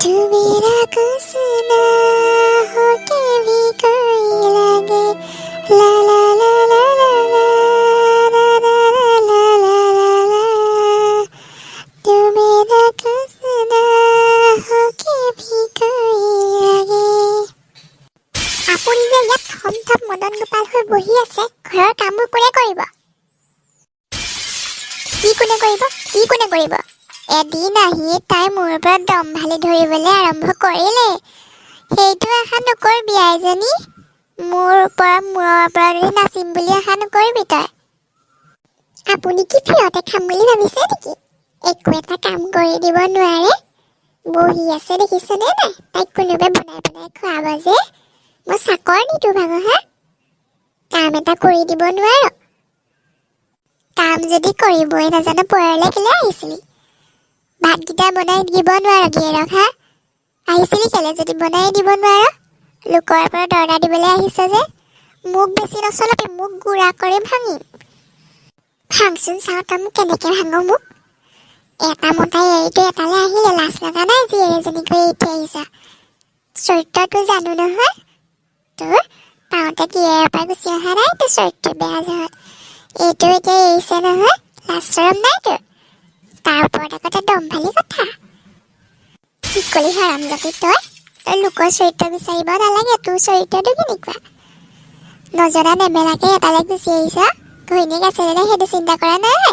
तू मेरा कुछ ना हो के भी कोई लगे ला ला ला ला ला ला ला ला ला ला ला ला तू मेरा कुछ ना हो के भी कोई लगे। আপুনি যে ইয়াত থমথম মদন গোপাল হৈ বহি আছে, ঘৰৰ কামবোৰ কোনে কৰিব? কি কোনে কৰিব? এদিন আহি তাই মোৰ ওপৰত দম ঢালি ধৰিবলৈ আৰম্ভ কৰিলে। সেইটো আশা নকৰিবি আইজনী, মূৰৰ ওপৰত নাচিম বুলি আশা নকৰিবি তই। আপুনি কি ফিৰতে খাম বুলি ভাবিছে নেকি? একো এটা কাম কৰি দিব নোৱাৰে, বহি আছে দেখিছেনে নাই? তাইক কোনোবাই বনাই খুৱাব যে, মই চাকৰ নিতো ভাগৰ হা? কাম এটা কৰি দিব নোৱাৰ? কাম যদি কৰিবই নাজানো পৰলৈ কেলে আহিছিলি? ভাতকেইটা বনাই দিব নোৱাৰ গিয়েৰক হা? আহিছিলি কেলে যদি বনাই দিব নোৱাৰ? লোকৰ পৰা দৰকাৰ দিবলৈ আহিছে যে, মোক বেছি নচলাবি, মোক গুড়া কৰি ভাঙিম। ভাংচোন চাওঁ তই মোক কেনেকৈ ভাঙো মোক। এটা মতাই এৰিটো এটালৈ আহিলে লাজ লগা নাই জীয়েৰ এজনীক এৰি থৈ আহিছা। চৰিত্ৰটো জানো নহয় তোৰ, পাওঁতে গিয়েৰৰ পৰা গুচি অহা নাই তোৰ চৰিত্ৰ বেয়া জহত। এইটো এতিয়া এৰিছে নহয়, লাজ চৰম নাই তোৰ? তাৰ ওপৰত আগতে দম ভালি কথা। কি কলি হাৰামজাতি তই লোকৰ চৰিত্ৰ বিচাৰিব নালাগে, তোৰ চৰিত্ৰটো কেনেকুৱা? নজনা নেমেলাকে এটালৈ গুচি আহিছ, ঘৈণীয়েক আছে নে সেইটো চিন্তা কৰা নাই?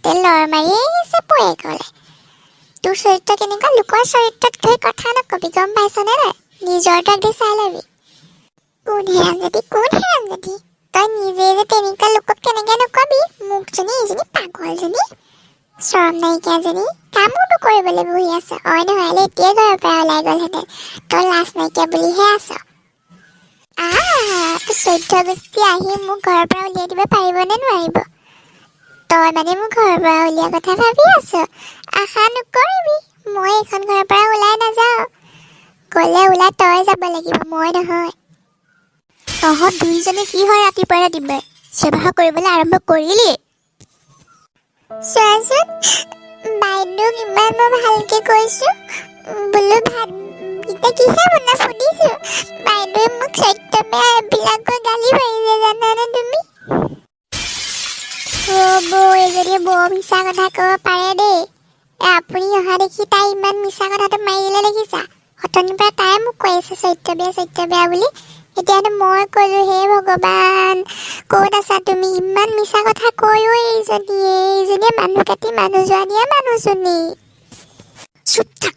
তই লৰ মাৰি আহিছে পয়েকলে। তোৰ চৰিত্ৰ কেনেকুৱা? লোকৰ চৰিত্ৰত ধৰি কথা নকবি, গম পাইছনে নাই? নিজৰটো আগদি চাই ল'বি। কোন হেৰামজাতি? তই নিজে যে তেনেকুৱা লোকক কেনেকৈ নকবি? মোকজনী এইজনী পাগলজনী, চৰম নাইকিয়াজনী কামোৰটো কৰিবলৈ বহি আছে। অই নহ'লে এতিয়াই ঘৰৰ পৰা ওলাই গ'লহেঁতেন, তই লাজ নাইকিয়া বুলিহে আছ। তোৰ 14 গোষ্ঠী আহি মোক ঘৰৰ পৰা উলিয়াই দিব পাৰিবনে নোৱাৰিব? তই মানে মোক ঘৰৰ পৰা উলিওৱা কথা ভাবি আছ? আশা নকৰিবি, মই এইখন ঘৰৰ পৰা ওলাই নাযাওঁ। গ'লে ওলাই তই যাব লাগিব, মই নহয়। তহঁত দুইজনে কি হয় ৰাতিপুৱাই ৰাতিপুৱাই সেৱা কৰিবলৈ আৰম্ভ কৰিলি? চোৱাচোন বাইদেউক ইমান মই ভালকে কৈছো, বোলো ভাতকেইটা কিহে বনাই সুধিছো, বাইদেৱে মোক চৰিত্ৰ বেয়া এইবিলাকৰ গালি পাৰিছে জানানে তুমি? এজনী বৰ মিছা কথা ক'ব পাৰে দেই। আপুনি অহা দেখি তাই ইমান মিছা কথাটো মাৰি দিলে দেখিছা? অথনিৰ পৰা তাই মোক কৈ আছে চৰিত্ৰ বেয়া বুলি। এতিয়াতো মই ক'লো হে ভগৱান, ক'ত আছা তুমি? ইমান মিছা কথা কৈও এইজনীয়ে মানুহ কাটি মানুহ যোৱা দিয়া মানুহজনী। চুপ থাক,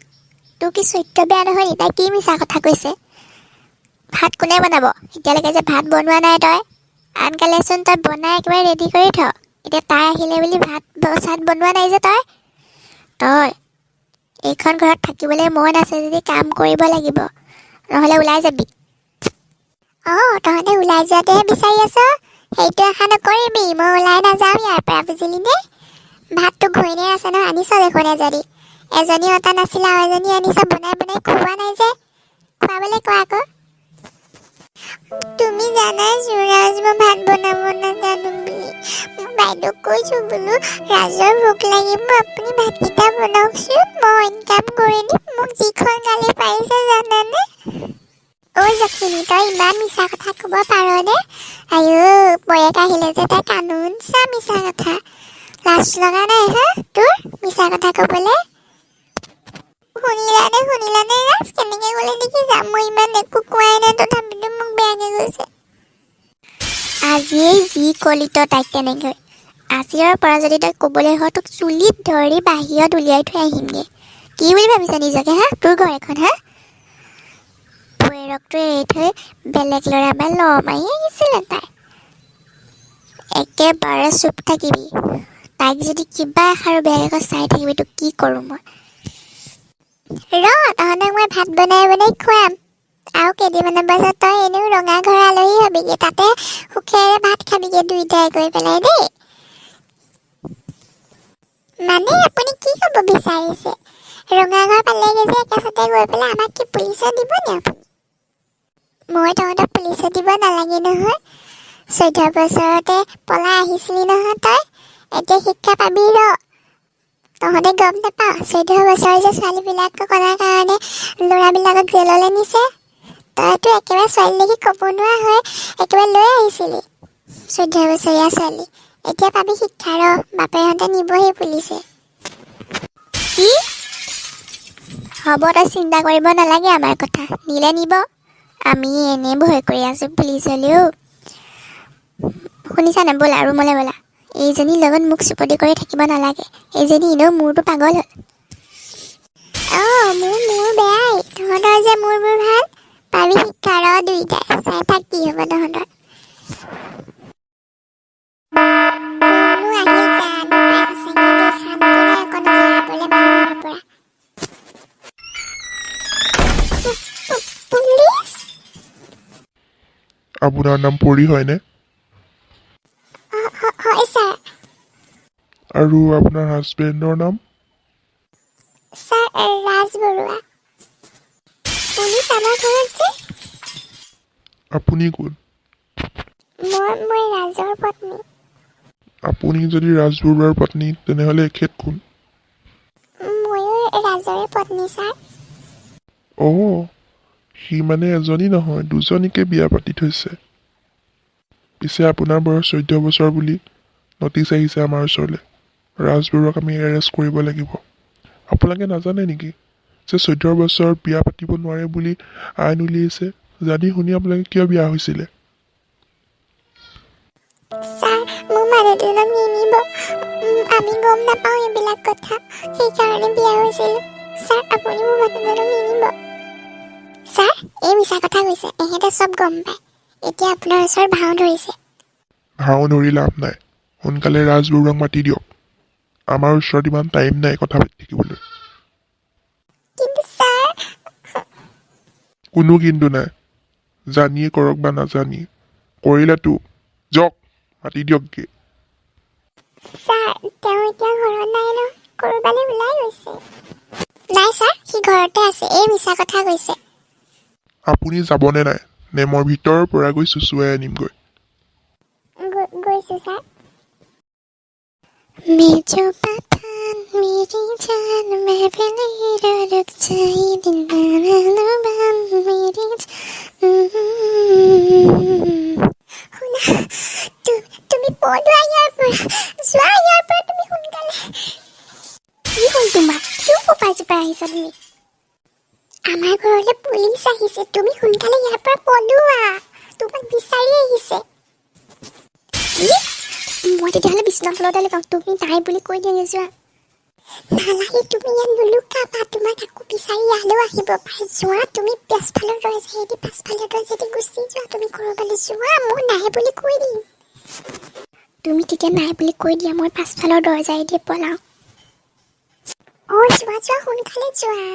তোৰ কি চৰিত্ৰ বেয়া নহয়? তাই কি মিছা কথা কৈছে? ভাত কোনে বনাব? এতিয়ালৈকে যে ভাত বনোৱা নাই তই? আনকালেচোন তই বনাই একেবাৰে ৰেডি কৰি থ। এতিয়া তাই আহিলে বুলি চাত বনোৱা নাই যে তই এইখন ঘৰত থাকিবলৈ মন আছে যদি কাম কৰিব লাগিব, নহ'লে ওলাই যাবি। তহঁতে ওলাই যোৱাতেহে বিচাৰি আছ? সেইটো আশা নকৰিবি, মই ওলাই নাযাওঁ ইয়াৰ পৰা, বুজিলি নে? ভাতটো ঘৈণীয়ে আছে নহয়, আনিছ দেখোন এজনী অতা নাছিলে আৰু এজনী আনিছ, বনাই খুওৱা নাই যে, খুৱাবলৈ কোৱা আকৌ। তুমি জানাই ৰাজ মই ভাত বনাব নাজানো বুলি। মই বাইদেউক কৈছো বোলো ৰাজৰ ভোক লাগিব, আপুনি ভাতকেইটা বনাওকচোন, মই অইন কাম কৰি দিম। মোক যিখন গালি পাৰিছে জানানে? জখিনী তই ইমান মিছা কথা ক'ব পাৰনে? পয়েক আহিলে যে তাই কানুন চা মিছা কথা। লাজ লগা নাই হা তোৰ মিছা কথা ক'বলৈ? শুনিলানে ৰাজ কেনেকে ক'লে দেখিছা? মই ইমান একো কোৱাই নাই, তথাপিতো মোক বেয়াকে কৈছে। আজিয়েই যি ক'লি তই তাইক তেনেকৈ, আজিৰ পৰা যদি তই ক'বলৈ হয় তোক চুলিত ধৰি বাহিৰত উলিয়াই থৈ আহিমগে। কি বুলি ভাবিছা নিজকে হা? তোৰ ঘৰ এখন হা? ভৈৰৱটো এৰি থৈ বেলেগ ল'ৰা বা মাৰি আহিছিলে তাই। একেবাৰে চুপ থাকিবি, তাইক যদি কিবা এষাৰো বেয়াকৈ চাই থাকিবি তোক কি কৰোঁ মই। তহঁতক মই ভাত বনাই খুৱাম, আৰু কেইদিনমানৰ পাছত তই এনেও ৰঙা ঘৰ আলহী হবিগে, তাতে সুখেৰে ভাত খাবিগে দুইটাই গৈ পেলাই দেই। মানে আপুনি কি ক'ব বিচাৰিছে? ৰঙা ঘৰ পালেগে যে একেচতে গৈ পেলাই আমাক কি পুলিচত দিব নি আপুনি? মই তহঁতক পুলিচত দিব নালাগে নহয়। 14 বছৰতে পলাই আহিছিলি নহয় তই, এতিয়া শিক্ষা পাবি তহঁতে গম নাপাৱ 14 বছৰ যে ছোৱালীবিলাকক কৰাৰ কাৰণে ল'ৰাবিলাকক জেললৈ নিছে তইতো একেবাৰে ছোৱালী দেখি ক'ব নোৱাৰা হৈ একেবাৰে লৈ আহিছিলি 14 বছৰীয়া ছোৱালী এতিয়া পাবি শিক্ষা ৰ বাপেহঁতে নিবহি পুলিচে কি হ'ব তই চিন্তা কৰিব নালাগে আমাৰ কথা নিলে নিব আমি এনেই ভয় কৰি আছোঁ পুলিচলৈও শুনিছানে ব'লা ৰুমলৈ ব'লা এইজনীৰ লগত মোক চুপতি কৰি থাকিব নালাগে এইজনী এনেও মূৰটো পাগল হ'ল মোৰ বেয়াই তহঁতৰ যে মূৰবোৰ ভাল পাবি শিক্ষা ৰ দুইটাই চাই থাক কি হ'ব তহঁতৰ আপোনাৰ নাম পৰি হয়নে হয় ছাৰ আৰু আপোনাৰ হাজবেণ্ডৰ নাম ছাৰ ৰাজ বৰুৱা পুলিচ আমাৰ ঘৰত যে আপুনি কোন মই ৰাজৰ পত্নী আপুনি যদি ৰাজ বৰুৱাৰ পত্নী তেনেহ'লে এখেত কোন ময়ো ৰাজৰে পত্নী ছাৰ সি মানে এজনী নহয় দুজনীকে বিয়া পাতি থৈছে পিছে আপোনাৰ বয়স 14 বছৰ বুলি নটিচ আহিছে আমাৰ ওচৰলৈ ৰাজ বৰুৱাক আমি এৰেষ্ট কৰিব লাগিব আপোনালোকে নাজানে নেকি যে 14 বছৰ বিয়া পাতিব নোৱাৰে বুলি আইন উলিয়াইছে জানি শুনি আপোনালোকে কিয় বিয়া হৈছিলে ছাৰ মোৰ মানুহজনক নিনিব আমি গম নাপাওঁ এইবিলাক কথা সেইকাৰণে বিয়া হৈছিলোঁ ছাৰ আপুনি মোৰ মানুহজনক নিনিব ছাৰ এই মিছা কথা কৈছে এহেঁতে চব গম পায় এতিয়া আপোনাৰ ওচৰত ভাও ধৰিছে ভাও ধৰি লাভ নাই সোনকালে ৰাজ বৰুৱাক মাতি দিয়ক আমাৰ ওচৰত ইমান টাইম নাই কথা পাতি থাকিবলৈ কিন্তু ছাৰ কোনো কিন্তু নাই জানিয়ে কৰক বা নাজানিয়ে কৰিলেতো যক মাতি দিয়কগে ছাৰ তেওঁ এতিয়া ঘৰত নাই ন ক'ৰবালৈ ওলাই গৈছে নাই ছাৰ সি ঘৰতে আছে এই মিছা কথা কৈছে আপুনি যাবনে নাই নে মই ভিতৰৰ পৰা গৈ চুচুৱাই আনিমগৈ গৈছোঁ ছাৰ मेजो पठान मेरी जान मैं भी नहीं रुक जाई दिन बान मेरी শুনা তুমি পলোৱা ইয়াৰ পৰা যোৱা ইয়াৰ পৰা তুমি সোনকালে কি হ'ল তোমাৰ কিয় কোপাই চোপাই আহিছা তুমি আমাৰ ঘৰলৈ পুলিচ আহিছে তুমি সোনকালে ইয়াৰ পৰা পলোৱা তোমাক বিচাৰি আহিছে মই তেতিয়াহ'লে বিচনাৰ তলতে লগাওঁ তুমি নাই বুলি কৈ দিয়া যোৱা নালাগে তুমি ইয়াত নুলুকাবা তোমাক আকৌ বিচাৰি ইয়ালৈও আহিব পাৰে যোৱা তুমি পাছফালৰ দৰজাইদি গুচি যোৱা তুমি ক'ৰবালৈ যোৱা মই নাই বুলি কৈ দিম তুমি তেতিয়া নাই বুলি কৈ দিয়া মই পাছফালৰ দৰজাইদি পলাওঁ যোৱা সোনকালে যোৱা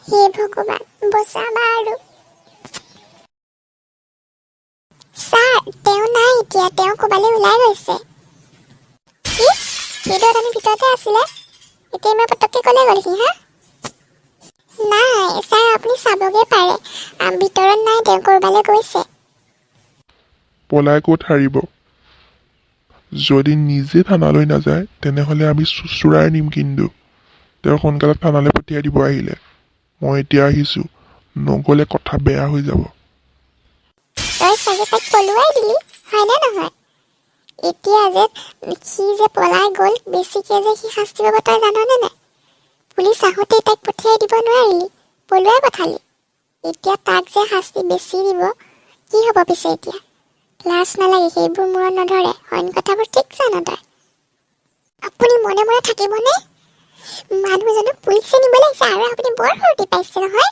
হে ভগৱান বচাবা আৰু ছাৰ তেওঁ নাই এতিয়া তেওঁ ক'ৰবালৈ ওলাই গৈছে কি ভিতৰত আমি ভিতৰতে আছিলে এতিয়া মই পটককৈ ক'লে গ'লহি হা নাই ছাৰ আপুনি চাবগৈ পাৰে ভিতৰত নাই তেওঁ ক'ৰবালৈ গৈছে পলাই ক'ত হাৰিব যদি নিজে থানালৈ নাযায় তেনেহ'লে আমি চুচুৰাই নিম কিন্তু তেওঁ সোনকালে থানালৈ পঠিয়াই দিব আহিলে মই এতিয়া আহিছোঁ নগ'লে কথা বেয়া হৈ যাব তই চাগে তাইক পলুৱাই দিলি হয়নে নহয় এতিয়া যে সি যে পলাই গ'ল বেছিকৈ যে সি শাস্তি পাব তই জাননে নাই পুলিচ আহোঁতেই তাইক পঠিয়াই দিব নোৱাৰিলি পলুৱাই পঠালি এতিয়া তাক যে শাস্তি বেছি দিব কি হ'ব পিছে এতিয়া লাজ নালাগে সেইবোৰ মূৰত নধৰে অইন কথাবোৰ ঠিক জানো তই আপুনি মনে মনে থাকিবনে মানুহজনক পুলিচে নিব লাগিছে আৰু আপুনি বৰ ফূৰ্তি পাইছে নহয়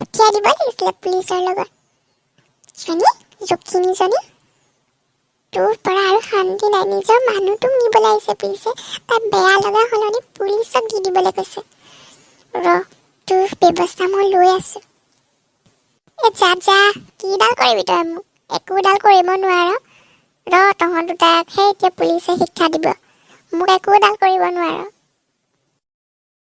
পঠিয়াই দিব লাগিছিলে পুলিচৰ লগত জখিনীজনী তোৰ পৰা আৰু শান্তি নাই নিজৰ মানুহটোক নিবলৈ আহিছে পুলিচে তাত বেয়া লগা সলনি পুলিচক দি দিবলৈ কৈছে তোৰ ব্যৱস্থা মই লৈ আছোঁ যা কিডাল কৰিবি তই মোক একোডাল কৰিব নোৱাৰ তহঁত দুটাকহে এতিয়া পুলিচে শিক্ষা দিব মোক একোডাল কৰিব নোৱাৰ